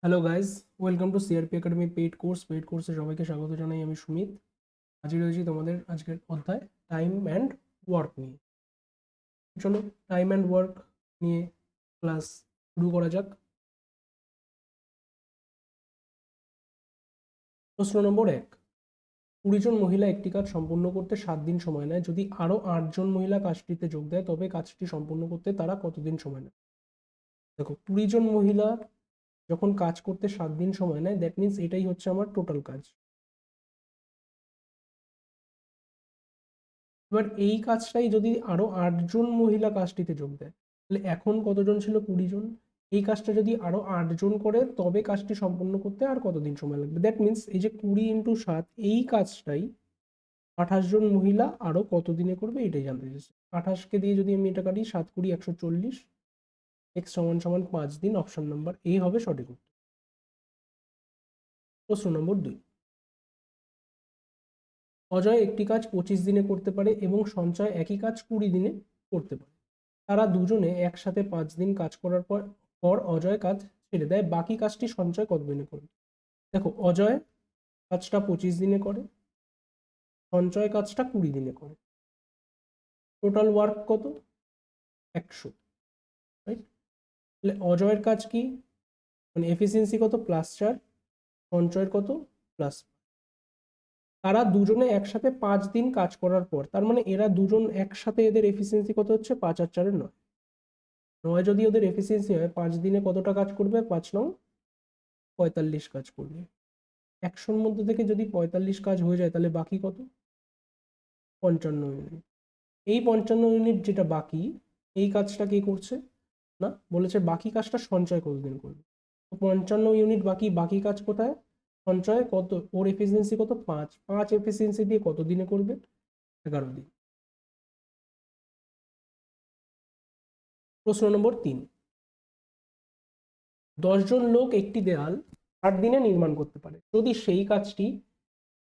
Hello guys, welcome to CRP academy paid কোর্সে সবাইকে স্বাগত জানাই। আমি সুমিত। হাজির হয়েছি তোমাদের আজকের অধ্যায় টাইম অ্যান্ড ওয়ার্ক নিয়ে। চলো টাইম অ্যান্ড ওয়ার্ক নিয়ে ক্লাস শুরু করা যাক। প্রশ্ন নম্বর 1, 20 জন মহিলা একটি কাজ সম্পূর্ণ করতে 7 দিন সময় নেয়। যদি আরও 8 জন মহিলা কাজটিতে যোগ দেয় তবে কাজটি সম্পূর্ণ করতে তারা কতদিন সময় নেয়? দেখো, 20 জন মহিলা যখন কাজ করতে 7 দিন সময় নেয়, দ্যাট মিনস এটাই হচ্ছে আমার টোটাল কাজ। এবার এই কাজটাই যদি আরো 8 জন মহিলা কাজটিতে যোগ দেয়, তাহলে এখন কতজন ছিল? 20 জন। এই কাজটা যদি আরো 8 জন করে তবে কাজটি সম্পন্ন করতে আর কতদিন সময় লাগবে? দ্যাট মিনস এই যে 20 × 7, এই কাজটাই 28 জন মহিলা আরো কতদিনে করবে এটাই জানতে চাইছে। 28কে দিয়ে যদি আমি এটা কাটি, 7 × 20 = 140, এক্স সমান সমান 5 দিন। অপশন নাম্বার এ হবে সঠিক উত্তর। প্রশ্ন নম্বর 2, অজয় একটি কাজ 25 দিনে করতে পারে এবং সঞ্চয় একই কাজ 20 দিনে করতে পারে। তারা দুজনে একসাথে 5 দিন কাজ করার পর অজয় কাজ ছেড়ে দেয়। বাকি কাজটি সঞ্চয় কতদিনে করবে? দেখো, অজয় কাজটা 25 দিনে করে, সঞ্চয় কাজটা 20 দিনে করে। টোটাল ওয়ার্ক কত? 100, রাইট? তাহলে অজয়ের কাজ কি, মানে এফিসিয়েন্সি কত? +4, সঞ্চয়ের কত? +5। তারা দুজনে একসাথে 5 দিন কাজ করার পর, তার মানে এরা দুজন একসাথে, এদের এফিসিয়েন্সি কত হচ্ছে? 5 আর 4 9। 9 যদি ওদের এফিসিয়েন্সি হয়, 5 দিনে কতটা কাজ করবে? 5 9 45 কাজ করবে। 100-র মধ্যে থেকে যদি 45 কাজ হয়ে যায়, তাহলে বাকি কত? 55 ইউনিট। এই 55 ইউনিট যেটা বাকি, এই কাজটা কে করছে? না, বলেছে বাকি কাজটা সঞ্চয় কতদিন করবে। তো 55 ইউনিট বাকি, বাকি কাজ কোথায়? সঞ্চয় কত? ওর এফিসিয়েন্সি কত? 5। 5 এফিসিয়েন্সি দিয়ে কত দিনে করবে? 11 দিন। প্রশ্ন নম্বর 3, 10 জন লোক একটি দেয়াল 8 দিনে নির্মাণ করতে পারে। যদি সেই কাজটি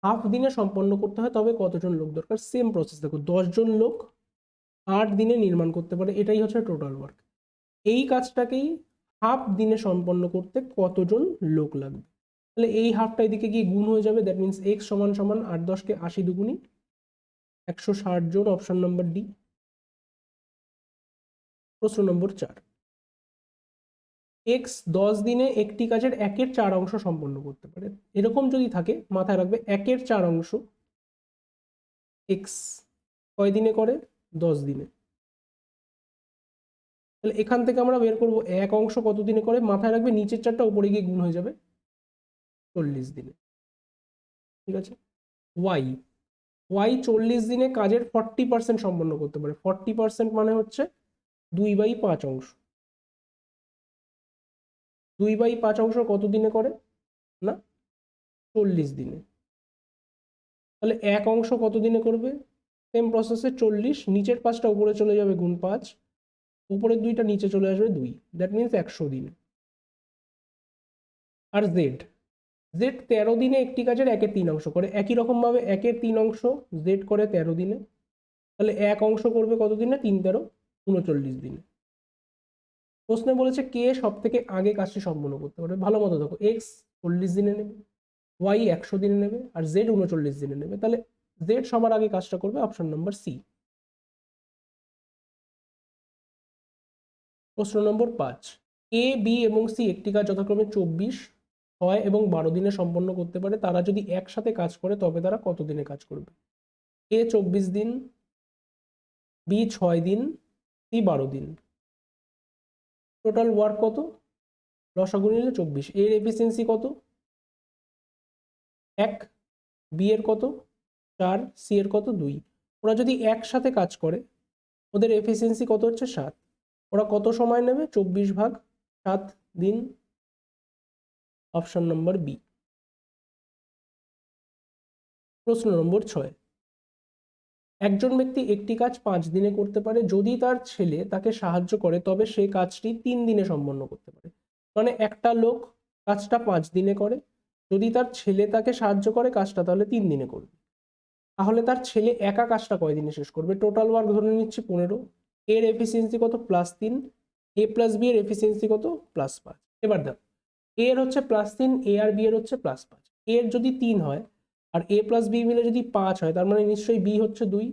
হাফ দিনে সম্পন্ন করতে হয় তবে কতজন লোক দরকার? Same process. দেখো, 10 জন লোক 8 দিনে নির্মাণ করতে পারে, এটাই হচ্ছে টোটাল ওয়ার্ক। এই কাজটাকেই হাফ দিনে সম্পন্ন করতে কতজন লোক লাগবে? তাহলে এই হাফটা এদিকে গিয়ে গুণ হয়ে যাবে। দ্যাট মিনস এক্স সমান সমান 8 × 10 = 80 2 160 জন। Option number D. প্রশ্ন নম্বর 4, এক্স 10 দিনে একটি কাজের 1/4 অংশ সম্পন্ন করতে পারে। এরকম যদি থাকে, মাথায় রাখবে 1/4 অংশ এক্স কয় দিনে করে? 10 দিনে। তাহলে এখান থেকে আমরা বের করবো এক অংশ কত দিনে করে। মাথায় রাখবে নিচের চারটা উপরে গিয়ে গুণ হয়ে যাবে 40 দিনে। ঠিক আছে? ওয়াই, 40 দিনে কাজের 40% সম্পন্ন করতে পারে। 40% মানে হচ্ছে 2/5 অংশ। 2/5 অংশ কত দিনে করে? না, 40 দিনে। তাহলে এক অংশ কত দিনে করবে? সেম প্রসেসে 40, নিচের 5টা উপরে চলে যাবে গুণ 5, উপরের 2টা নিচে চলে আসবে 2। দ্যাট মিনস 100 দিনে। আর জেড, জেড 13 দিনে একটি কাজের 1/3 অংশ করে। একই রকম ভাবে 1/3 অংশ জেড করে 13 দিনে। তাহলে এক অংশ করবে কত দিনে? 3 13 39 দিনে। প্রশ্নে বলেছে কে সব থেকে আগে কাজটি সম্পন্ন করতে পারবে। ভালো মতো দেখো, এক্স 40 দিনে নেবে, ওয়াই 100 দিনে নেবে, আর জেড 39 দিনে নেবে। তাহলে জেড সবার আগে কাজটা করবে। Option number C. প্রশ্ন নম্বর 5, এ বি এবং সি একটি কাজ যথাক্রমে 24, 6 এবং 12 দিনে সম্পন্ন করতে পারে। তারা যদি একসাথে কাজ করে তবে তারা কত দিনে কাজ করবে? এ 24 দিন, বি 6 দিন, সি 12 দিন। টোটাল ওয়ার্ক কত? লসাগু নিলে 24। এর এফিসিয়েন্সি কত? 1, বি এর কত? 4, সি এর কত? 2। ওরা যদি একসাথে কাজ করে, ওদের এফিসিয়েন্সি কত হচ্ছে? 7। ওরা কত সময় নেবে? 24/7 দিন। Option number B. প্রশ্ন নম্বর 6, একজন ব্যক্তি একটি কাজ 5 দিনে করতে পারে। যদি তার ছেলে তাকে সাহায্য করে তবে সে কাজটি 3 দিনে সম্পন্ন করতে পারে। মানে একটা লোক কাজটা 5 দিনে করে, যদি তার ছেলে তাকে সাহায্য করে কাজটা তাহলে 3 দিনে করবে। তাহলে তার ছেলে একা কাজটা কয় দিনে শেষ করবে? টোটাল ওয়ার্ক ধরে নিচ্ছি 15। এর এফিসিয়েন্সি কত? +3। এ প্লাস বি এর এফিসিয়েন্সি কত? +5। এবার দেখো, এ এর হচ্ছে +3, এ আর বি এর হচ্ছে +5। এর যদি 3 হয় আর এ প্লাস বি মিলে যদি 5 হয়, তার মানে নিশ্চয়ই বি হচ্ছে 2।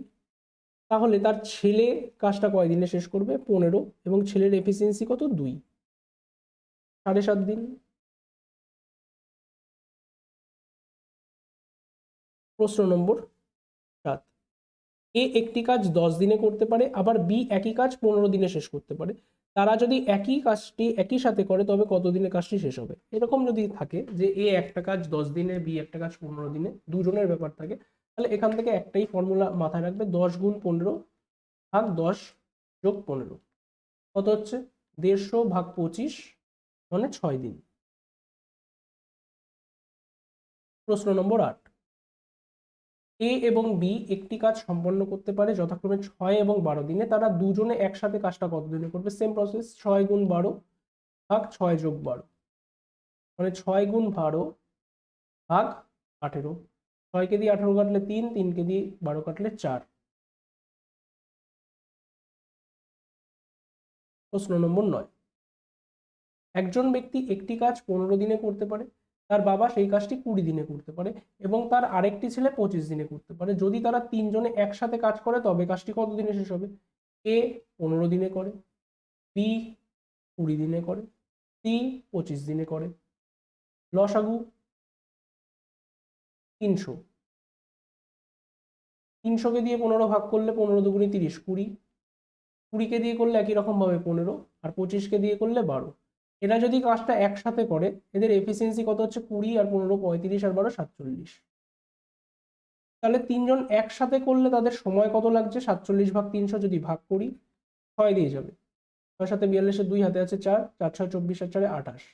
তাহলে তার ছেলে কাজটা কয় দিনে শেষ করবে? 15। এবং ছেলের এফিসিয়েন্সি কত? 2, 7.5 দিন। প্রশ্ন নম্বর 7, এ একটি কাজ 10 দিনে করতে পারে, আবার বি একই কাজ 15 দিনে শেষ করতে পারে। তারা যদি একই কাজটি একই সাথে করে তবে কত দিনে কাজটি শেষ হবে? এরকম যদি থাকে যে এ একটা কাজ 10 দিনে, বি একটা কাজ 15 দিনে, দুজনের ব্যাপার থাকে, তাহলে এখান থেকে একটাই ফর্মুলা মাথায় রাখবে, 10 গুণ 15 ভাগ 10 যোগ 15 কত হচ্ছে? 150 ভাগ 25 মানে 6 দিন। প্রশ্ন নম্বর 8, এ এবং বি একটি কাজ সম্পন্ন করতে পারে যথাক্রমে 6 এবং 12 দিনে। তারা দুজনে একসাথে কাজটা কত দিনে করবে? সেম প্রসেস, 6 গুণ 12 ভাগ 6 যোগ 12 মানে 6 গুণ 12 ভাগ 18। 6 কে দিয়ে 18 কাটলে 3, 3 কে দিয়ে 12 কাটলে 4। প্রশ্ন নম্বর 9, একজন ব্যক্তি একটি কাজ 15 দিনে করতে পারে, তার বাবা সেই কাজটি 20 দিনে করতে পারে এবং তার আরেকটি ছেলে 25 দিনে করতে পারে। যদি তারা তিনজনে একসাথে কাজ করে তবে কাজটি কত দিনে শেষ হবে? এ 15 দিনে করে, বি 20 দিনে করে, সি 25 দিনে করে। লসাগু 300। 300 কে দিয়ে 15 ভাগ করলে 15 দুগুণে 30, 20। 20 কে দিয়ে করলে একই রকম ভাবে 15, আর 25 কে দিয়ে করলে 12। এরা যদি কাজটা একসাথে করে, এদের এফিসিয়েন্সি কত হচ্ছে? 20 আর 15 35 আর 12 47। তাহলে তিনজন একসাথে করলে তাদের সময় কত লাগছে? 47 ভাগ 300 যদি ভাগ করি 6 দিয়ে যাবে। 6 7 42, 2 হাতে আছে 4, 4 6 24 আর 4 28।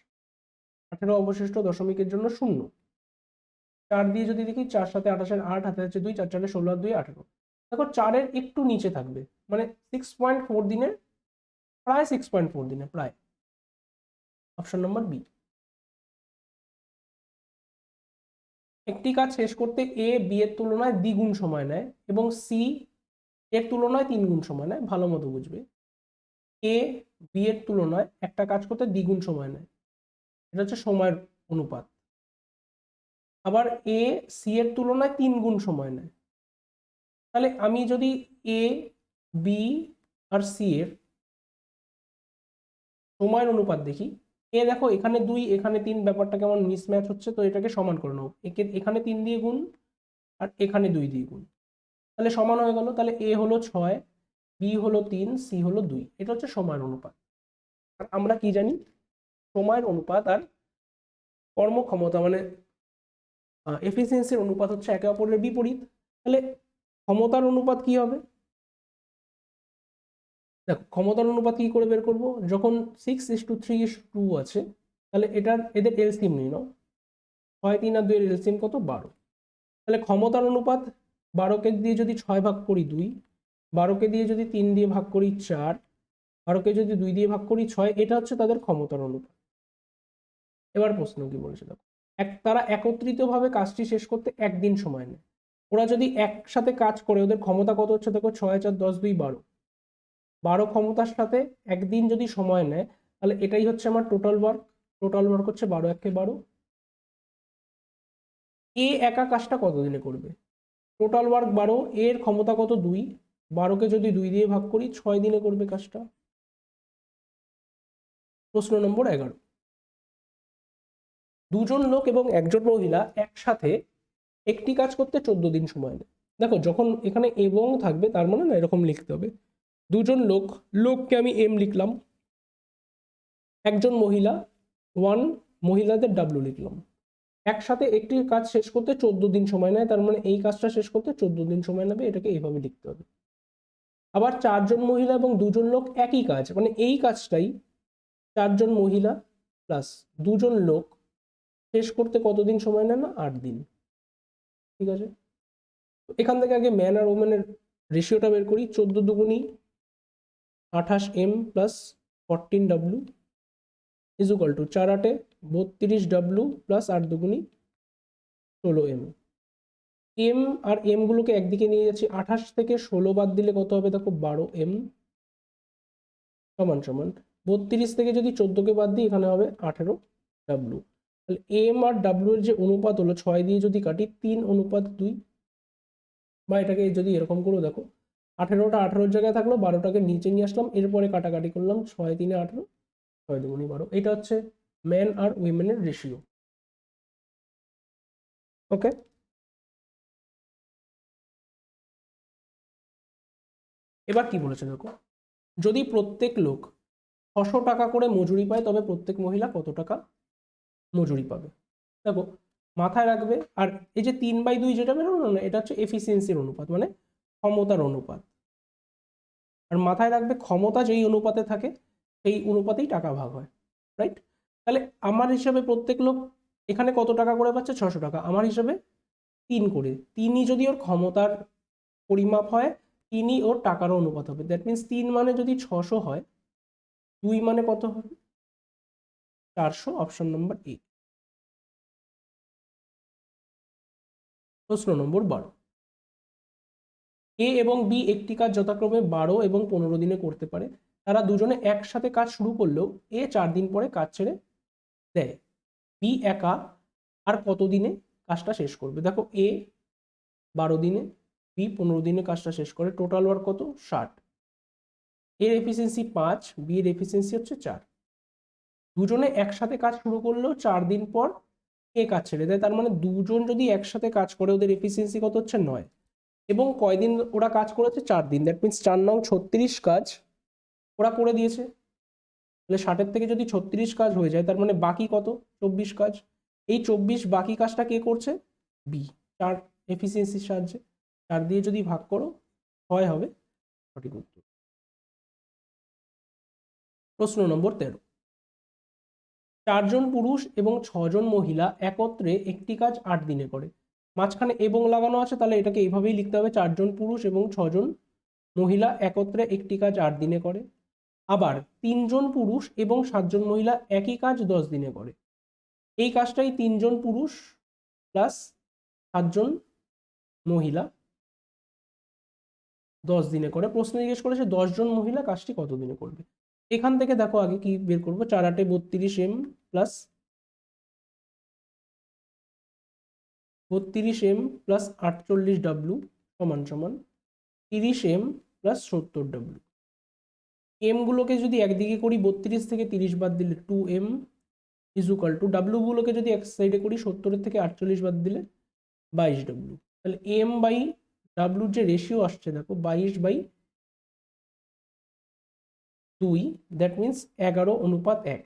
18 অবশিষ্ট দশমিকের জন্য 0। 4 দিয়ে যদি দেখি 4 7 28 8 হাতে আছে 2, 4 4 16 আর 2 18। দেখো 4 এর একটু নিচে থাকবে, মানে 6.4 দিনের, প্রায় 6.4 দিনে, প্রায়। Option number B. একটি কাজ শেষ করতে এ বি এর তুলনায় দ্বিগুণ সময় নেয় এবং সি এর তুলনায় 3 গুণ সময় নেয়। ভালো মতো বুঝবে, এ বি এর তুলনায় একটা কাজ করতে দ্বিগুণ সময় নেয়, এটা হচ্ছে সময়ের অনুপাত। আবার এ সি এর তুলনায় 3 গুণ সময় নেয়। তাহলে আমি যদি এ বি আর সি এর সময়ের অনুপাত দেখি, এ দেখো এখানে 2 এখানে 3, ব্যাপারটা কেমন মিসম্যাচ হচ্ছে, তো এটাকে সমান করে নাও। এখানে 3 দিয়ে গুণ আর এখানে 2 দিয়ে গুণ, তাহলে সমান হয়ে গেল। তাহলে এ হলো 6, বি হলো 3, সি হলো 2। এটা হচ্ছে সময়ের অনুপাত। আর আমরা কি জানি? সময়ের অনুপাত আর কর্মক্ষমতা মানে এফিসিয়েন্সির অনুপাত হচ্ছে একে অপরের বিপরীত। তাহলে ক্ষমতার অনুপাত কি হবে? দেখো ক্ষমতার অনুপাত কি করে বের করব? যখন 6:3:2 আছে, তাহলে এদের এলসিএম নিয়ে নাও। 6 3 আর 2 এর এলসিএম কত? 12। তাহলে ক্ষমতার অনুপাত, 12কে দিয়ে যদি 6 ভাগ করি 2, 12কে দিয়ে যদি 3 দিয়ে ভাগ করি 4, 12কে যদি 2 দিয়ে ভাগ করি 6, এটা হচ্ছে তাদের ক্ষমতার অনুপাত। এবার প্রশ্ন কি বলেছে দেখো, তারা একত্রিতভাবে কাজটি শেষ করতে একদিন সময় নেয়। ওরা যদি একসাথে কাজ করে ওদের ক্ষমতা কত হচ্ছে দেখো, 6 4 10 2 12। 12 ক্ষমতার সাথে একদিন যদি সময় নেয়, তাহলে এটাই হচ্ছে আমার টোটাল ওয়ার্ক। টোটাল ওয়ার্ক হচ্ছে 12 1 12। এ একা কাজটা কত দিনে করবে? টোটাল ওয়ার্ক 12, এর ক্ষমতা কত? 2। 12কে যদি 2 দিয়ে ভাগ করি 6 দিনে করবে কাজটা। প্রশ্ন নম্বর 11, দুজন লোক এবং একজন মহিলা একসাথে একটি কাজ করতে 14 দিন সময় নেয়। দেখো যখন এখানে এবং থাকবে তার মানে না, এরকম লিখতে হবে, দুজন লোক, লোককে আমি এম লিখলাম, একজন মহিলা 1, মহিলাদের ডাব্লিউ লিখলাম। একসাথে একটি কাজ শেষ করতে 14 দিন সময় নেয়, তার মানে এই কাজটা শেষ করতে 14 দিন সময় নেবে, এটাকে এইভাবে লিখতে হবে। আবার 4 জন মহিলা এবং 2 জন লোক একই কাজ, মানে এই কাজটাই 4 জন মহিলা প্লাস 2 জন লোক শেষ করতে কতদিন সময় নেয়? না 8 দিন। ঠিক আছে, এখান থেকে আগে ম্যান আর ওমেনের রেশিওটা বের করি। 14 দুগুণী 28 M plus 14 W is equal to 4 8 32 W plus 8 দুগুণী 16 এম। এম আর এম গুলোকে একদিকে নিয়ে যাচ্ছি, 28 থেকে 16 বাদ দিলে কত হবে দেখো, 12 এম সমান সমান 32 থেকে যদি 14কে বাদ দিই এখানে হবে 18 ডাব্লু। তাহলে এম আর ডাব্লু এর যে অনুপাত হলো 6 দিয়ে যদি কাটি 3:2, বা এটাকে যদি এরকম করে দেখো 18টা 18 জায়গায় থাকলো, 12টাকে নিচে নিয়ে আসলাম, এরপরে কাটাকাটি করলাম, 6 3 18, 6 2 12। এটা হচ্ছে ম্যান আর উইমেনের রেশিও। ওকে, এবার কি বলেছে দেখো, যদি প্রত্যেক লোক 600 টাকা করে মজুরি পায় তবে প্রত্যেক মহিলা কত টাকা মজুরি পাবে। দেখো মাথায় রাখবে, আর এই যে 3/2 যেটা বেরোলো না, এটা হচ্ছে এফিসিয়েন্সির অনুপাত, মানে ক্ষমতার অনুপাত। আর মাথায় রাখবে ক্ষমতা যেই অনুপাতে থাকে সেই অনুপাতেই টাকা ভাগ হয়, রাইট? তাহলে আমার হিসাবে প্রত্যেক লোক এখানে কত টাকা করে পাচ্ছে, 600 টাকা। আমার হিসাবে 3 করে, 3ই যদি ওর ক্ষমতার পরিমাপ হয়, 3ই ওর টাকারও অনুপাত হবে। দ্যাট মিনস 3 মানে যদি 600 হয়, 2 মানে কত হবে, 400। অপশন নম্বর এ। প্রশ্ন নম্বর 12, এ এবং বি একটি কাজ যথাক্রমে 12 এবং 15 দিনে করতে পারে। তারা দুজনে একসাথে কাজ শুরু করলেও এ 4 দিন পরে কাজ ছেড়ে দেয়। বি একা আর কত দিনে কাজটা শেষ করবে? দেখো এ 12 দিনে, বি 15 দিনে কাজটা শেষ করে, টোটাল ওয়ার্ক কত, 60। এর এফিসিয়েন্সি 5, বি এর এফিসিয়েন্সি হচ্ছে 4। দুজনে একসাথে কাজ শুরু করলেও 4 দিন পর এ কাজ ছেড়ে দেয়। তার মানে দুজন যদি একসাথে কাজ করে ওদের এফিসিয়েন্সি কত হচ্ছে, 9। এবং কয়দিন ওরা কাজ করেছে, 4 দিন। দ্যাট মিনস 4 নং 36 কাজ ওরা করে দিয়েছে। তাহলে 60-এর থেকে যদি 36 কাজ হয়ে যায়, তার মানে বাকি কত, 24 কাজ। এই 24 বাকি কাজটা কে করছে, বি। 4 এফিসিয়েন্সির সাহায্যে 4 দিয়ে যদি ভাগ করো 6 হবে সঠিক উত্তর। প্রশ্ন নম্বর 13, 4 জন পুরুষ এবং 6 জন মহিলা একত্রে একটি কাজ 8 দিনে করে। মাঝখানে এবং লাগানো আছে, তাহলে এটাকে এইভাবেই লিখতে হবে, 4 জন পুরুষ এবং 6 জন মহিলা একত্রে একটি কাজ 8 দিনে করে। আবার 3 জন পুরুষ এবং 7 জন মহিলা একই কাজ 10 দিনে করে। এই কাজটাই 3 জন পুরুষ প্লাস 7 জন মহিলা 10 দিনে করে। প্রশ্ন জিজ্ঞেস করেছে 10 জন মহিলা কাজটি কত দিনে করবে। এখান থেকে দেখো আগে কি বের করবো, 4 8 32 এম প্লাস 48 ডাব্লু সমান সমান 30 এম প্লাস 70 ডাব্লু। এম গুলোকে যদি একদিকে করি, 32 থেকে 30 বাদ দিলে 2m ইজুকাল টু, ডাব্লু গুলোকে যদি এক সাইডে করি, 70 থেকে 48 বাদ দিলে 22 ডাব্লু। তাহলে এম বাই ডাব্লুর যে রেশিও আসছে দেখো 22/2, দ্যাট মিনস 11:1।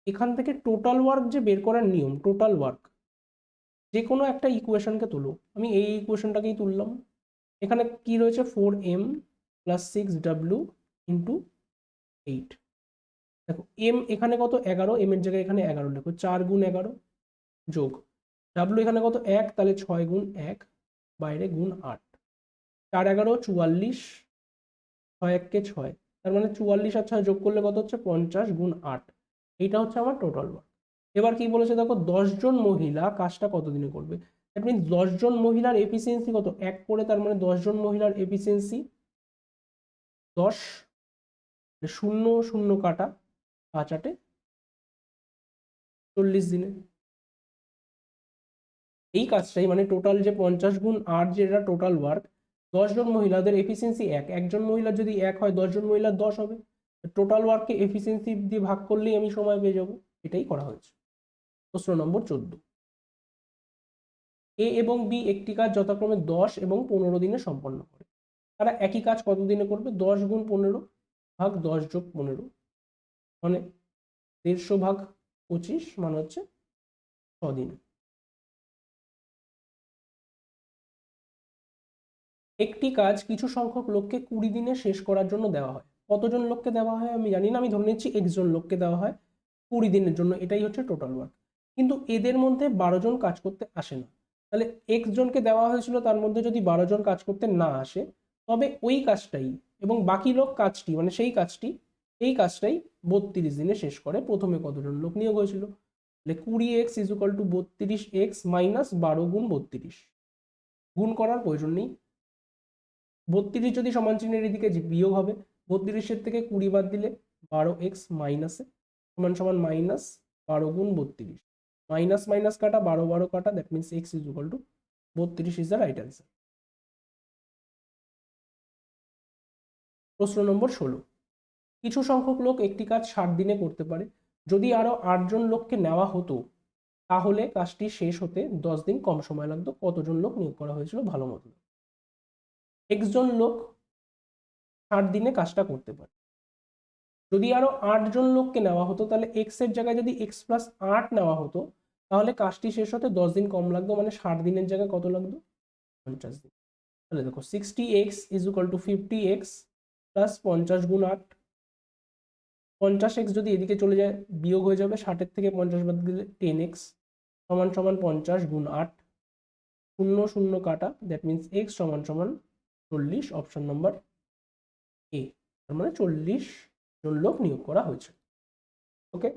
এখান থেকে টোটাল ওয়ার্ক যে বের করার নিয়ম, টোটাল ওয়ার্ক যে কোনো একটা ইকুয়েশনকে তোলো। আমি এই ইকুয়েশনটাকেই তুললাম। এখানে কি রয়েছে, 4m প্লাস 6w ইন্টু 8। দেখো এম এখানে কত, 11, এম এর জায়গায় এখানে 11 লেখো, 4 গুণ 11 যোগ ডাব্লু এখানে কত, 1, তাহলে 6 গুণ 1 বাইরে গুণ 8, 4 11 44, 6 1 কে 6, তার মানে 44 আর 6 যোগ করলে কত হচ্ছে, 50 গুণ 8। এইটা হচ্ছে আমার টোটাল ওয়ার্ক। এবার কি বলেছে দেখো, 10 জন মহিলা কাজটা কত দিনে করবে। দ্যাট মিনস 10 জন মহিলার এফিসিয়েন্সি কত, 1 করে, তার মানে 10 জন মহিলার এফিসিয়েন্সি 10, 0 0 কাটা, 5 8 40 দিনে। এই কাজটাই মানে টোটাল যে 50 গুণ 8 যেটা টোটাল ওয়ার্ক, 10 জন মহিলাদের এফিসিয়েন্সি 1, একজন মহিলার যদি 1 হয়, 10 জন মহিলার 10 হবে। টোটাল ওয়ার্ককে এফিসিয়েন্সি দিয়ে ভাগ করলেই আমি সময় পেয়ে যাবো। এটাই করা হয়েছে। প্রশ্ন নম্বর 14, এ এবং বি একটি কাজ যথাক্রমে 10 এবং 15 দিনে সম্পন্ন করে। তারা একই কাজ কত দিনে করবে, 10 গুণ 15 ভাগ 10 যোগ 15 মানে 150 ভাগ 25 মানে হচ্ছে 6 দিন। একটি কাজ কিছু সংখ্যক লোককে 20 দিনে শেষ করার জন্য দেওয়া হয়। কতজন লোককে দেওয়া হয় আমি জানি না, আমি ধরে নিচ্ছি x জন লোককে দেওয়া হয় 20 দিনের জন্য, এটাই হচ্ছে টোটাল ওয়ার্ক। কিন্তু এদের মধ্যে 12 জন কাজ করতে আসে না। তাহলে x জনকে দেওয়া হয়েছিল, তার মধ্যে যদি 12 জন কাজ করতে না আসে, তবে ওই কাজটাই এবং বাকি লোক কাজটি মানে সেই কাজটি এই কাজটাই 32 দিনে শেষ করে। প্রথমে কতজন লোক নিয়োগ হয়েছিল, তাহলে 20x equal to 32x minus 12 গুণ 32। গুণ করার প্রয়োজন নেই, 32 যদি সমান চিহ্নের এদিকে বিয়োগ হবে, 32-এর থেকে 20 বাদ দিলে 12x মাইনাসে সমান সমান মাইনাস 12 × 32, মাইনাস মাইনাস কাটা, 12 12 কাটা, that means x is equal two 32 is the right answer. প্রশ্ন নম্বর 16, কিছু সংখ্যক লোক একটি কাজ 60 দিনে করতে পারে। যদি আরো 8 জন লোককে নেওয়া হতো তাহলে কাজটি শেষ হতে 10 দিন কম সময় লাগতো। কতজন লোক নিয়োগ করা হয়েছিল? ভালো মতো, x জন লোক 60 দিনে কাজটা করতে পারে। যদি আরো 8 জন লোককে নেওয়া হতো তাহলে x এর জায়গায় যদি x প্লাস 8 নেওয়া হতো তাহলে কাজটি শেষ হতে 10 দিন কম লাগতো, মানে 60 দিনের জায়গায় কত লাগতো? 50 দিন। তাহলে দেখো 60x is equal two 50x plus 50 গুণ 8, 50x যদি এদিকে চলে যায় বিয়োগ হয়ে যাবে, 60 এর থেকে 50 বাদ দিলে 10x সমান সমান 50 গুণ 8, 0 0 কাটা, দ্যাট মিনস x সমান সমান 40, অপশন নাম্বার এ। তার মানে 40 জন লোক নিয়োগ করা হয়েছে। ওকে,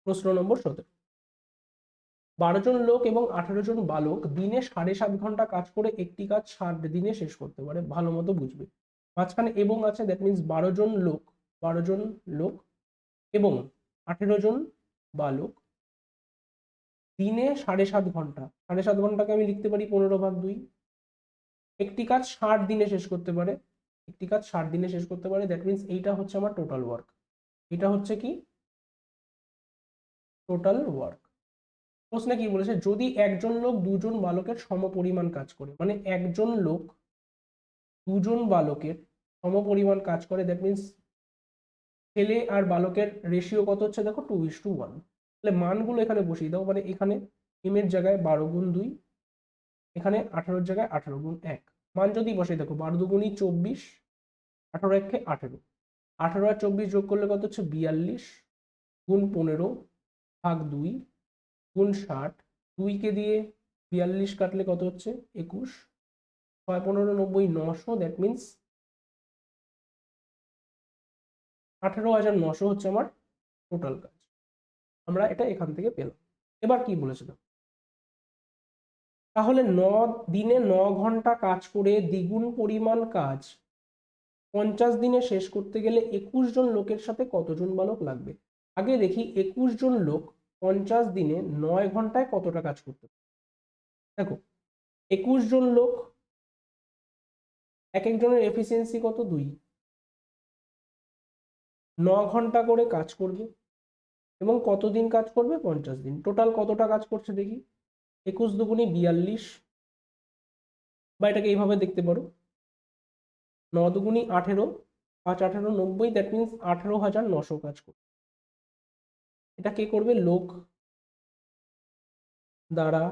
প্রশ্ন নম্বর 17, 12 জন লোক এবং 18 জন বালক দিনে 7.5 ঘন্টা কাজ করে একটি কাজ 60 দিনে শেষ করতে পারে। ভালো মতো বুঝবে, মাঝখানে এবং আছে, দ্যাট মিনস 12 জন লোক এবং 18 জন বালক দিনে 7.5 ঘন্টা, 7.5 ঘন্টাকে আমি লিখতে পারি 15/2। একটি কাজ 60 দিনে শেষ করতে পারে, একটি কাজ 60 দিনে শেষ করতে পারে, দ্যাট মিনস এইটা হচ্ছে আমার টোটাল ওয়ার্ক। এটা হচ্ছে কি টোটাল ওয়ার্ক। প্রশ্নে কি বলেছে? যদি একজন লোক দুজন বালকের সমপরিমাণ কাজ করে, মানে একজন লোক দুজন বালকের সমপরিমাণ কাজ করে, দ্যাট মিনস ছেলে আর বালকের রেশিও কত হচ্ছে? দেখো 2:1। তাহলে মানগুলো এখানে বসিয়ে দাও, মানে এখানে m এর জায়গায় 12 গুণ 2, এখানে 18 এর জায়গায় 18 গুণ 1। মান যদি বসিয়ে দেখো 12 দুগুণী 24, 18 1 18, 18 আর 24 যোগ করলে কত হচ্ছে? 42 গুণ 15 ভাগ 2 গুণ 60, 2 কে দিয়ে 42 কাটলে কত হচ্ছে? 21, 6 15 90 900, দ্যাট মিনস 18,900 হচ্ছে আমার টোটাল কাজ। আমরা এটা এখান থেকে পেলাম। এবার কি বলেছিল? তাহলে 9 দিনে 9 ঘন্টা কাজ করে দ্বিগুণ পরিমাণ কাজ 50 দিনে শেষ করতে গেলে 21 জন লোকের সাথে কতজন বালক লাগবে? আগে দেখি 21 জন লোক 50 দিনে 9 ঘন্টায় কতটা কাজ করতে পারে। দেখো 21 জন লোক, এক একজনের এফিসিয়েন্সি কত? 2, 9 ঘন্টা করে কাজ করবে এবং কতদিন কাজ করবে? 50 দিন। টোটাল কতটা কাজ করছে দেখি, 21 দুগুণী 42, বা এটাকে এইভাবে দেখতে পারো 9 দুগুণী 18, 5 18 90, দ্যাট মিনস 18,900 কাজ করবে। এটা কে করবে? লোক দ্বারা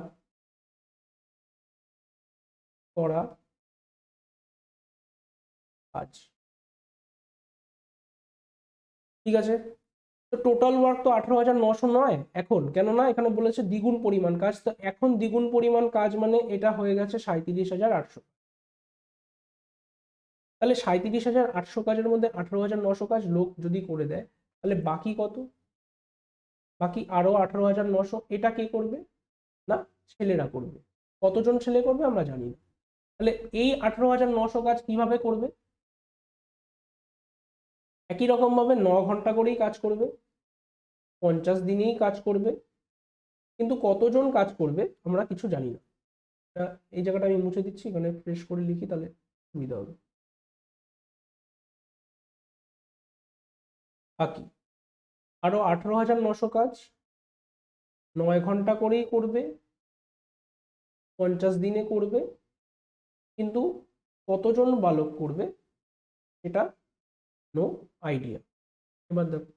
করা কাজ। ঠিক আছে, তো টোটাল ওয়ার্ক তো 18,900 নয় এখন, কেননা এখানে বলেছে দ্বিগুণ পরিমাণ কাজ, তো এখন দ্বিগুণ পরিমাণ কাজ মানে এটা হয়ে গেছে 37,800। তাহলে 37,800 কাজের মধ্যে 18,900 কাজ লোক যদি করে দেয় তাহলে বাকি কত? বাকি আরো 18,900, এটা কে করবে? না, ছেলেরা করবে। কতজন ছেলে করবে আমরা জানি না। তাহলে এই 18,900 কাজ কিভাবে করবে? একই রকম ভাবে 9 ঘন্টা করেই কাজ করবে, 50 দিনেই কাজ করবে, কিন্তু কতজন কাজ করবে আমরা কিছু জানি না। এই জায়গাটা আমি মুছে দিচ্ছি, এখানে ফ্রেশ করে লিখি তাহলে সুবিধা হবে। বাকি আরো 18,900 কাজ 9 ঘন্টা করেই করবে, 50 দিনে করবে, কিন্তু কতজন বালক করবে এটা নো আইডিয়া। এবার দেখো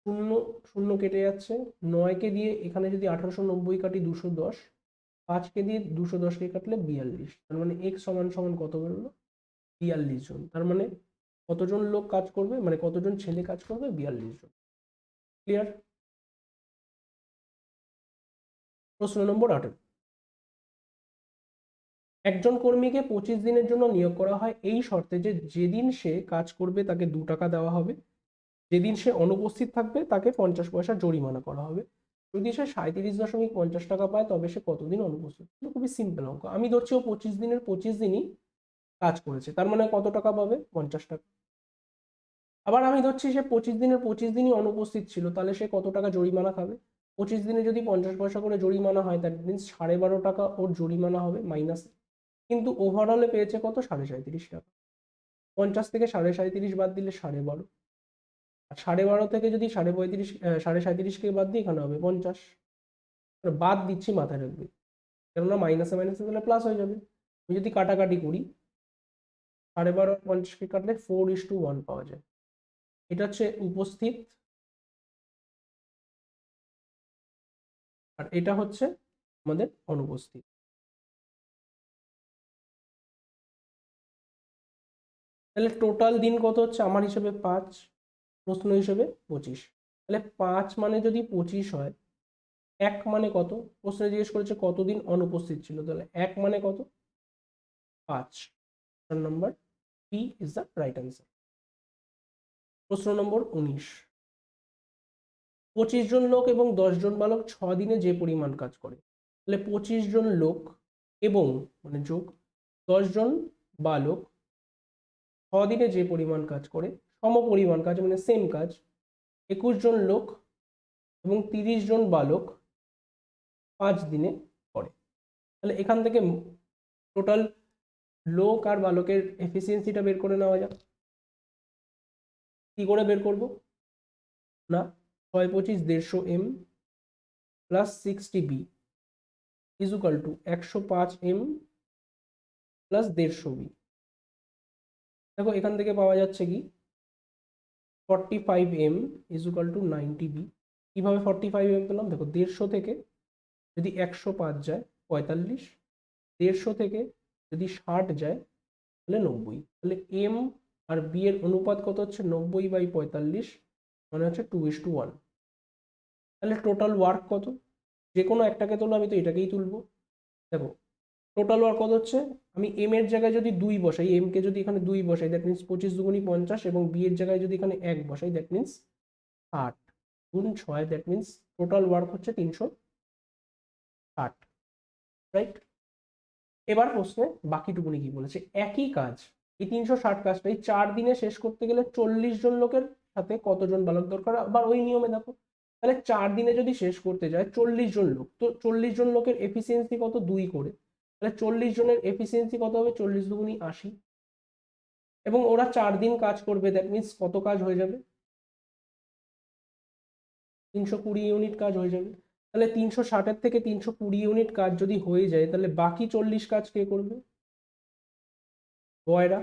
0 0 কেটে যাচ্ছে, 9 কে দিয়ে এখানে যদি 1890 কাটি 210, 5 কে দিয়ে 210 কে কাটলে 42, তার মানে x সমান সমান কত বেরোলো? 42 জন। তার মানে কতজন লোক কাজ করবে, মানে কতজন ছেলে কাজ করবে? 42 জন। ক্লিয়ার? প্রশ্ন নম্বর 18, একজন কর্মীকে 25 দিনের জন্য নিয়োগ করা হয় এই শর্তে যে যেদিন সে কাজ করবে তাকে 2 টাকা দেওয়া হবে, যেদিন সে অনুপস্থিত থাকবে তাকে 50 পয়সা জরিমানা করা হবে। যদি সে 37.50 টাকা পায় তবে সে কতদিন অনুপস্থিত? খুবই সিম্পল অঙ্ক। আমি ধরছি ও 25 দিনের 25 দিনই কাজ করেছে, তার মানে কত টাকা পাবে? 50 টাকা। আবার আমি ধরছি সে 25 দিনের 25 দিনই অনুপস্থিত ছিল, তাহলে সে কত টাকা জরিমানা খাবে? 25 দিনে যদি 50 পয়সা করে জরিমানা হয়, দ্যাট মিনস 12.5 টাকা ওর জরিমানা হবে মাইনাসে। কিন্তু ওভারঅলে পেয়েছে কত? 37.5 টাকা। 50 থেকে 37.5 বাদ দিলে 12.5, আর 12.5 থেকে যদি 37.5কে বাদ দিই, এখানে হবে 50। বাদ দিচ্ছি, মাথায় রাখবে, কেননা মাইনাসে মাইনাসে তাহলে প্লাস হয়ে যাবে। আমি যদি কাটাকাটি করি, 12.5 আর 50কে কাটলে 4:1 পাওয়া যায়। এটা হচ্ছে উপস্থিত, আর এটা হচ্ছে আমাদের অনুপস্থিত। তাহলে টোটাল দিন কত হচ্ছে? আমার হিসেবে 5, প্রশ্ন হিসেবে 25। তাহলে 5 মানে যদি 25 হয়, 1 মানে কত? প্রশ্নে জিজ্ঞেস করেছে কতদিন অনুপস্থিত ছিল, তাহলে 1 মানে কত? 5। নম্বর P is the right answer. প্রশ্ন নম্বর 19, 25 জন লোক এবং 10 জন বালক 6 দিনে যে পরিমাণ কাজ করে, তাহলে 25 জন লোক এবং মানে যোগ 10 জন বালক 6 দিনে যে পরিমাণ কাজ করে, সম পরিমাণ কাজ মানে সেম কাজ 21 জন লোক এবং 30 জন বালক 5 দিনে করে। তাহলে এখান থেকে টোটাল লোক আর বালকের এফিসিয়েন্সিটা বের করে নেওয়া যাক। কি করে বের করব? না, 6 25 150 m plus 60b is equal two 105 m plus 150b। দেখো এখান থেকে পাওয়া যাচ্ছে কি 45 m is equal two 90b। কিভাবে 45 m পেলাম? দেখো 150 থেকে যদি 105 যায় 45, 150 থেকে যদি 60 যায় তাহলে 90। তাহলে এম আর বি এর অনুপাত কত হচ্ছে? 90/45, মানে হচ্ছে 2:1। তাহলে টোটাল ওয়ার্ক কত? যে কোনো একটাকে তোলো, আমি তো এটাকেই তুলবো। দেখো টোটাল ওয়ার্ক কত হচ্ছে? আমি এম এর জায়গায় যদি 2 বসাই, এম কে যদি এখানে 2 বসাই, দ্যাট মিনস 25 দুগুণি 50, এবং বি এর জায়গায় যদি এখানে 1 বসাই, দ্যাট মিনস 8 গুণ 6, দ্যাট মিনস টোটাল ওয়ার্ক হচ্ছে 360, রাইট? এবার প্রশ্নে বাকিটুকুনি কি বলেছে? একই কাজ, এই 360 কাজটাই 4 দিনে শেষ করতে গেলে 40 জন লোকের সাথে কতজন বালক দরকার? আবার ওই নিয়মে দেখো, তাহলে 4 দিনে যদি শেষ করতে যায় 40 জন লোক, তো 40 জন লোকের এফিসিয়েন্সি কত? 2 করে। তাহলে 40 জনের এফিসিয়েন্সি কত হবে? 40 দুগুণি 80, এবং ওরা 4 দিন কাজ করবে, দ্যাট মিনস কত কাজ হয়ে যাবে? 320 ইউনিট কাজ হয়ে যাবে। তাহলে 360-এর থেকে 320 ইউনিট কাজ যদি হয়ে যায়, তাহলে বাকি 40 কাজ কে করবে? বয়রা।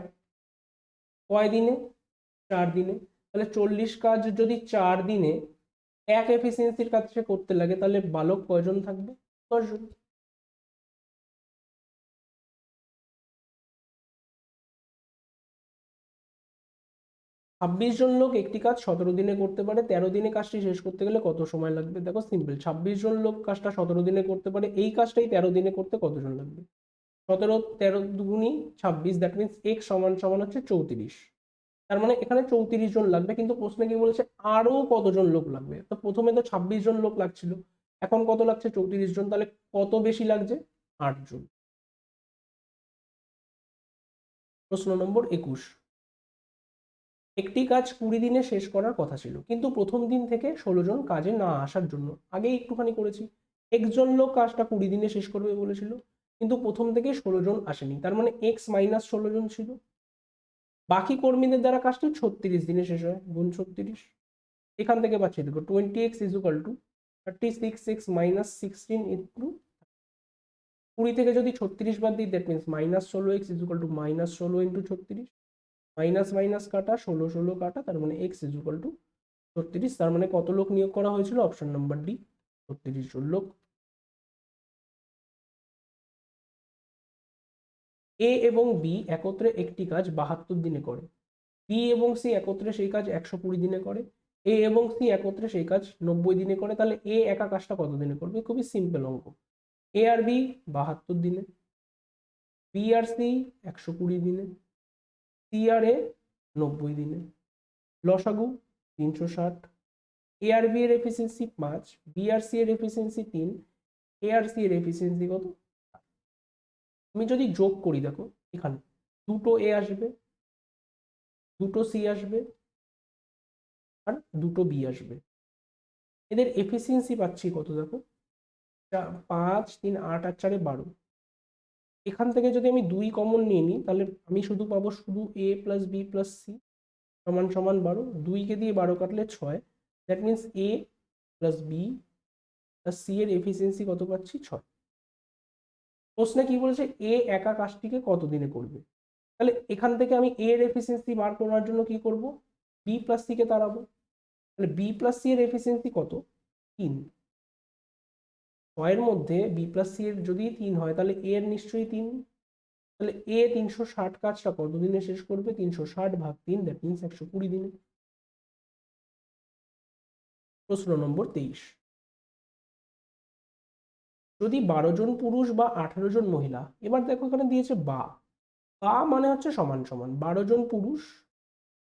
কয় দিনে? 4 দিনে। তাহলে 40 কাজ যদি 4 দিনে এক এফিসিয়েন্সির কাজ সে করতে লাগে, তাহলে বালক কয়জন থাকবে? 10 জন। 26 জন লোক একটি কাজ 17 দিনে করতে পারে, 13 দিনে কাজটি শেষ করতে গেলে কত সময় লাগবে? দেখো সিম্পল, 26 জন লোক কাজটা 17 দিনে করতে পারে, এই কাজটাই 13 দিনে করতে কতজন লাগবে? 17, 13 দুগুণি 26, দ্যাট মিনস x সমান সমান হচ্ছে 34। তার মানে এখানে 34 জন লাগবে, কিন্তু প্রশ্নে কি বলেছে? আরো কতজন লোক লাগবে? তো প্রথমে তো 26 জন লোক লাগছিল, এখন কত লাগছে? 34 জন। তাহলে কত বেশি লাগছে? 8 জন। প্রশ্ন নম্বর 21, একটি কাজ 20 দিনে শেষ করার কথা ছিল, কিন্তু প্রথম দিন থেকে 16 জন কাজে না আসার জন্য, আগেই একটুখানি করেছি, একজন লোক কাজটা 20 দিনে শেষ করবে বলেছিল, কিন্তু প্রথম থেকে 16 জন আসেনি, তার মানে x মাইনাস 16 জন ছিল। বাকি কর্মীদের দ্বারা কাজটি 36 দিনে শেষ হয়, গুণ 36। এখান থেকে পাচ্ছি দেখো 20x is equal two 36x minus 16 into 20 থেকে যদি 36 বাদ দিই, that means minus 16x is equal two minus 16 into 36, minus minus কাটা, 16 16 কাটা, তার মানে x ইজ ইকুয়াল টু 36। তার মানে কত লোক নিয়োগ করা হয়েছিল? অপশন নাম্বার ডি, 36 জন লোক। এ এবং বি একত্রে একটি কাজ 72 দিনে করে, বি এবং সি একত্রে সেই কাজ 120 দিনে করে, এ এবং সি একত্রে সেই কাজ 90 দিনে করে, তাহলে এ একা কাজটা কত দিনে করবে? খুবই সিম্পল অঙ্ক, এ আর বি 72 দিনে, বি আর সি 120 দিনে, সি আর এ 90 দিনে, লসাগু 360। এ আর বি এর এফিসিয়েন্সি 5, বি আর সি এর এফিসিয়েন্সি 3, এ আর সি এর এফিসিয়েন্সি কত? আমি যদি যোগ করি, দেখো এখানে দুটো এ আসবে, দুটো সি আসবে, আর দুটো বি আসবে। এদের এফিসিয়েন্সি পাচ্ছি কত দেখো, 5 3 8 আর 4 12। এখান থেকে যদি আমি 2 কমন নিয়ে নিই তাহলে আমি শুধু পাবো শুধু a plus B plus C সমান সমান 12। 2কে দিয়ে 12 কাটলে 6। That means a plus B plus C এর এফিসিয়েন্সি কত পাচ্ছি, 6। প্রশ্নে কি বলেছে, এ একা কাজটিকে কত দিনে করবে। তাহলে এখান থেকে আমি এর এফিসিয়েন্সি বার করার জন্য কি করব, বি প্লাস সি কে তাড়াবো। তাহলে বি প্লাস সি এর এফিসিয়েন্সি কত, 3। 6 এর মধ্যে বি প্লাস সি এর যদি 3 হয় তাহলে এ এর নিশ্চয়ই 3। তাহলে এ 360 কাজটা কত দিনে শেষ করবে, 360 ভাগ 3, দ্যাট মিনস 120 দিনে। প্রশ্ন নম্বর 23, যদি 12 জন পুরুষ বা 18 জন মহিলা, এবার দেখো এখানে দিয়েছে বা মানে হচ্ছে সমান সমান 12 জন পুরুষ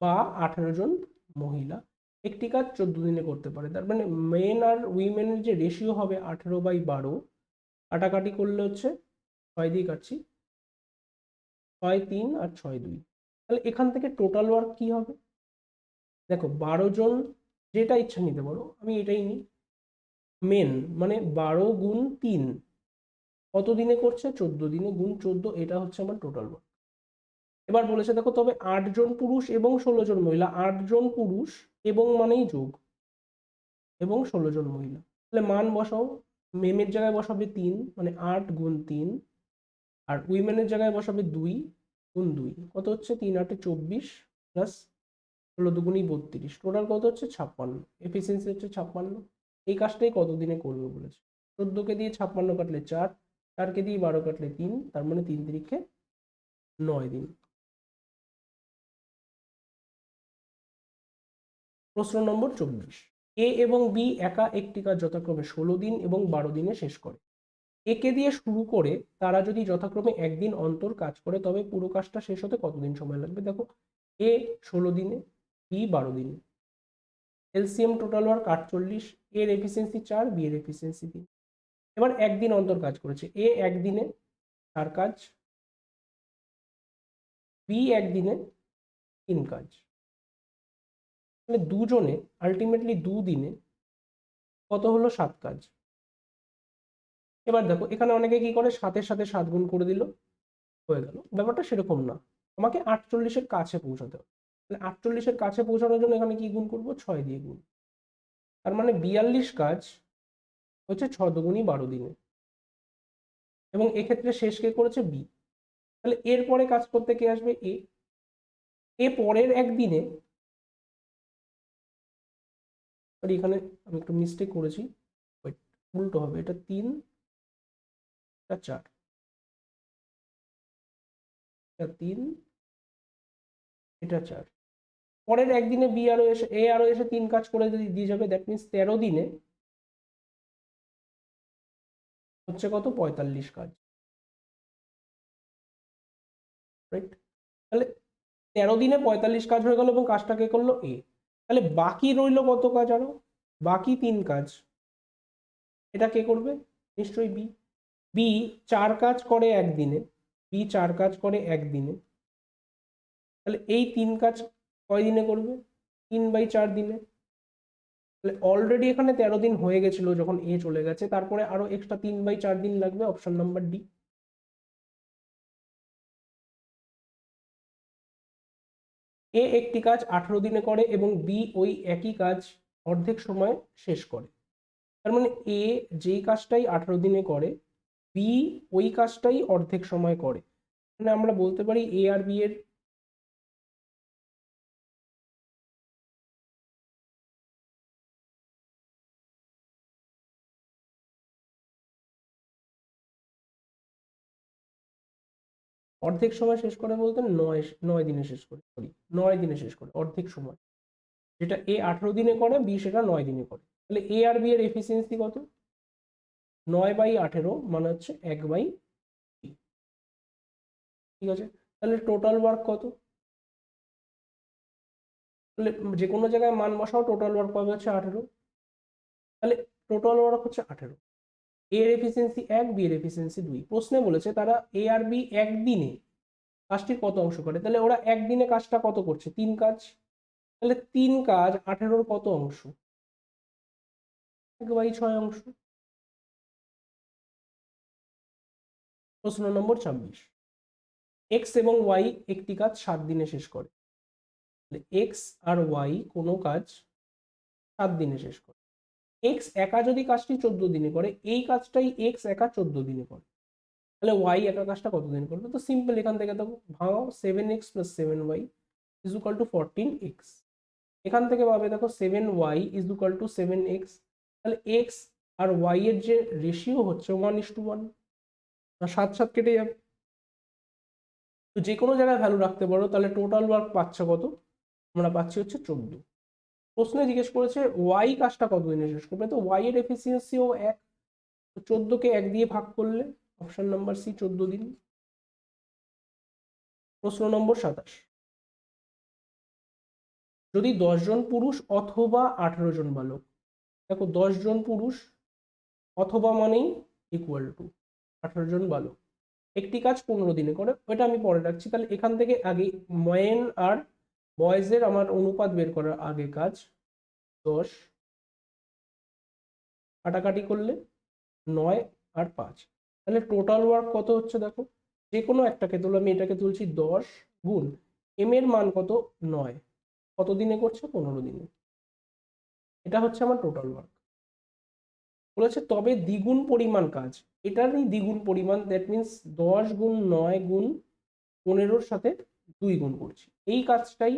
বা 18 জন মহিলা একটি কাজ 14 দিনে করতে পারে। তার মানে মেন আর উইমেনের যে রেশিও হবে 18/12, কাটাকাটি করলে হচ্ছে 6 দিয়ে কাটছি, 6 3 আর 6 2। তাহলে এখান থেকে টোটাল ওয়ার্ক কি হবে, দেখো 12 জন, যেটা ইচ্ছা নিতে পারো, আমি এটাই নিই। মেন মানে 12 গুণ 3 কত দিনে করছে, 14 দিনে, গুণ 14, এটা হচ্ছে আমার টোটাল ওয়ার্ক। এবার বলেছে দেখো, তবে 8 জন পুরুষ এবং 16 জন মহিলা, 8 জন পুরুষ এবং মানেই যোগ, এবং 16 জন মহিলা। তাহলে মান বসাও, মেমের জায়গায় বসাবে 3 মানে 8 গুণ 3, আর উইমেনের জায়গায় বসাবে 2 গুণ 2, কত হচ্ছে 3 8 24 প্লাস 16 দুগুণই 32, টোটাল কত হচ্ছে 56। এফিসিয়েন্সি হচ্ছে 56। এই কাজটাই কত দিনে করবে বলেছে। 14কে দিয়ে 56 কাটলে 4, 4কে দিয়ে 12 কাটলে 3, তার মানে 3 তিরিখে 9 দিন। প্রশ্ন নম্বর 24, এ এবং বি একা একটি কাজ যথাক্রমে 16 দিন এবং 12 দিনে শেষ করে। একে দিয়ে শুরু করে তারা যদি যথাক্রমে একদিন অন্তর কাজ করে তবে পুরো কাজটা শেষ হতে কতদিন সময় লাগবে। দেখো, এ 16 দিনে, বি 12 দিনে, এলসিএম টোটাল ওয়ার্ক 48, এর এফিসিয়েন্সি 4, বি এর এফিসিয়েন্সি 3। এবার একদিন অন্তর কাজ করেছে, এ একদিনে 4 কাজ, বি একদিনে 3 কাজ, তাহলে দুজনে আলটিমেটলি 2 দিনে কত হলো, 7 কাজ। এবার দেখো এখানে অনেকে কি করে, 7-এর সাথে 7 গুণ করে দিল, হয়ে গেল। ব্যাপারটা সেরকম না, আমাকে 48-এর কাছে পৌঁছাতে হবে। তাহলে 48-এর কাছে পৌঁছানোর জন্য এখানে কি গুণ করব, 6 দিয়ে গুণ। তার মানে 42 কাজ হচ্ছে 6 দুগুণী 12 দিনে, এবং এক্ষেত্রে শেষ কে করেছে, বি। তাহলে এরপরে কাজ করতে কে আসবে, এ। এ পরের একদিনে, সরি এখানে আমি একটু মিস্টেক করেছি, উল্টো হবে, এটা 3, এটা 4, এটা 3, এটা 4। পরের একদিনে বি আরো এসে, এ আরো এসে 3 কাজ করে দিয়ে যাবে, দ্যাট মিনস 13 দিনে হচ্ছে কত, 45 কাজ, রাইট। তাহলে 13 দিনে 45 কাজ হয়ে গেল এবং কাজটা কে করলো, এ। তাহলে বাকি রইলো কত কাজ, আরো বাকি 3 কাজ, এটা কে করবে, নিশ্চয়ই বি। বি 4 কাজ করে একদিনে, বি 4 কাজ করে একদিনে, তাহলে এই 3 কাজ কয় দিনে করবে, 3/4 দিনে। তাহলে অলরেডি এখানে 13 দিন হয়ে গেছিল যখন এ চলে গেছে, তারপরে আরো এক্সট্রা 3/4 দিন লাগবে, অপশন নাম্বার ডি। এ একটি কাজ 18 দিনে করে এবং বি ওই একই কাজ অর্ধেক সময় শেষ করে। তার মানে এ যেই কাজটাই 18 দিনে করে, বি ওই কাজটাই অর্ধেক সময় করে। মানে আমরা বলতে পারি এ আর বি এর অর্ধেক সময় শেষ করে বলতে 9 দিনে শেষ করে, সরি 9 দিনে শেষ করে অর্ধেক সময়, যেটা এ 18 দিনে করে, বি সেটা 9 দিনে করে। তাহলে এ আর বি এর এফিসিয়েন্সি কত, 9/18 মানে হচ্ছে 1/3। ঠিক আছে, তাহলে টোটাল ওয়ার্ক কত, তাহলে যে কোনো জায়গায় মান বসাও, টোটাল ওয়ার্ক পাবে হচ্ছে 18। তাহলে টোটাল ওয়ার্ক হচ্ছে 18। এ এর এফিসিয়েন্সি 1, বি এর এফিসিয়েন্সি 2। প্রশ্নে বলেছে তারা এ আর বি একদিনে কাজটির কত অংশ করে, তাহলে ওরা একদিনে কাজটা কত করছে, 3 কাজ। তাহলে 3 কাজ 18 কত অংশ? 1/6 অংশ। প্রশ্ন নম্বর 26, এক্স এবং ওয়াই একটি কাজ 7 দিনে শেষ করে। এক্স আর ওয়াই কোনো কাজ 7 দিনে শেষ করে। এক্স একা যদি কাজটি 14 দিনে করে, এই কাজটাই এক্স একা 14 দিনে করে, তাহলে ওয়াই একা কাজটা কত দিন করবে? তো সিম্পল, এখান থেকে দেখো ভাঙাও, 7x + 7y = 14x। এখান থেকে পাবে দেখো 7y = 7x। তাহলে এক্স আর ওয়াই এর যে রেশিও হচ্ছে 1:1, 7 কেটে যাবে। তো যে কোনো জায়গায় ভ্যালু রাখতে পারো। তাহলে টোটাল ওয়ার্ক পাচ্ছে কত? আমরা পাচ্ছি হচ্ছে 14। প্রশ্নে জিজ্ঞেস করেছে ওয়াই কাজটা কত দিনে শেষ করবে, তো ওয়াই এর এফিসিয়েন্সিও 1, 14কে 1 দিয়ে ভাগ করলে অপশন নাম্বার সি 14 দিন। প্রশ্ন নম্বর 27, যদি 10 জন পুরুষ অথবা 18 জন বালক, দেখো 10 জন পুরুষ অথবা মানেই ইকুয়াল টু 18 জন বালক একটি কাজ 15 দিনে করে, ওটা আমি পরে রাখছি। তাহলে এখান থেকে আগে মেন আর বয়েজের আমার অনুপাত বের করার আগে কাজ 10 কাটাকাটি করলে 9 আর 5, তাহলে টোটাল ওয়ার্ক কত হচ্ছে দেখো, যে কোনো একটাকে তুলো, আমি এটাকে তুলছি 10 গুণ এম এর মান কত 9, কত দিনে করছে? 15 দিনে। এটা হচ্ছে আমার টোটাল ওয়ার্ক। বলেছে তবে দ্বিগুণ পরিমাণ কাজ, এটারই দ্বিগুণ পরিমাণ, দ্যাট মিনস 10 গুণ 9 গুণ 15-র সাথে 2 গুণ করছি, এই কাজটাই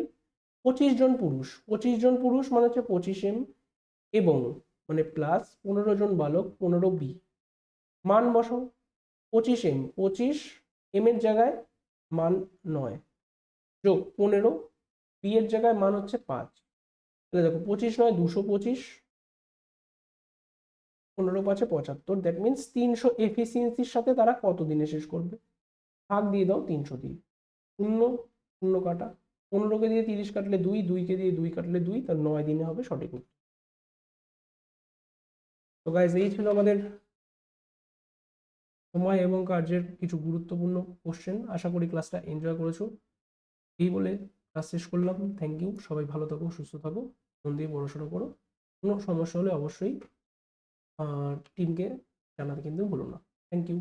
25 জন পুরুষ, 25 জন পুরুষ মানে হচ্ছে 25m, এবং মানে প্লাস 15 জন বালক 15b, মান বসাও 25m, 25m এর জায়গায় মান 9 যোগ 15 b এর জায়গায় মান হচ্ছে 5, তাহলে দেখো 25 9 225, 15 5 75, দ্যাট মিনস 300 এফিসিয়েন্সির সাথে তারা কত দিনে শেষ করবে? ভাগ দিয়ে দাও 300 দিয়ে, 0 0 কাটা, 15কে দিয়ে 30 কাটলে 2, 2কে দিয়ে 2 কাটলে 2, তার 9 দিনে হবে সঠিক উত্তর। তো গাইজ এই ছিল আমাদের সময় এবং কার্যের কিছু গুরুত্বপূর্ণ কোশ্চেন। আশা করি ক্লাসটা এনজয় করেছো। এই বলে ক্লাস শেষ করলাম। থ্যাংক ইউ, সবাই ভালো থাকো, সুস্থ থাকো, মন দিয়ে পড়াশোনা করো। কোনো সমস্যা হলে অবশ্যই টিমকে জানাতে কিন্তু ভুলো না। Thank you.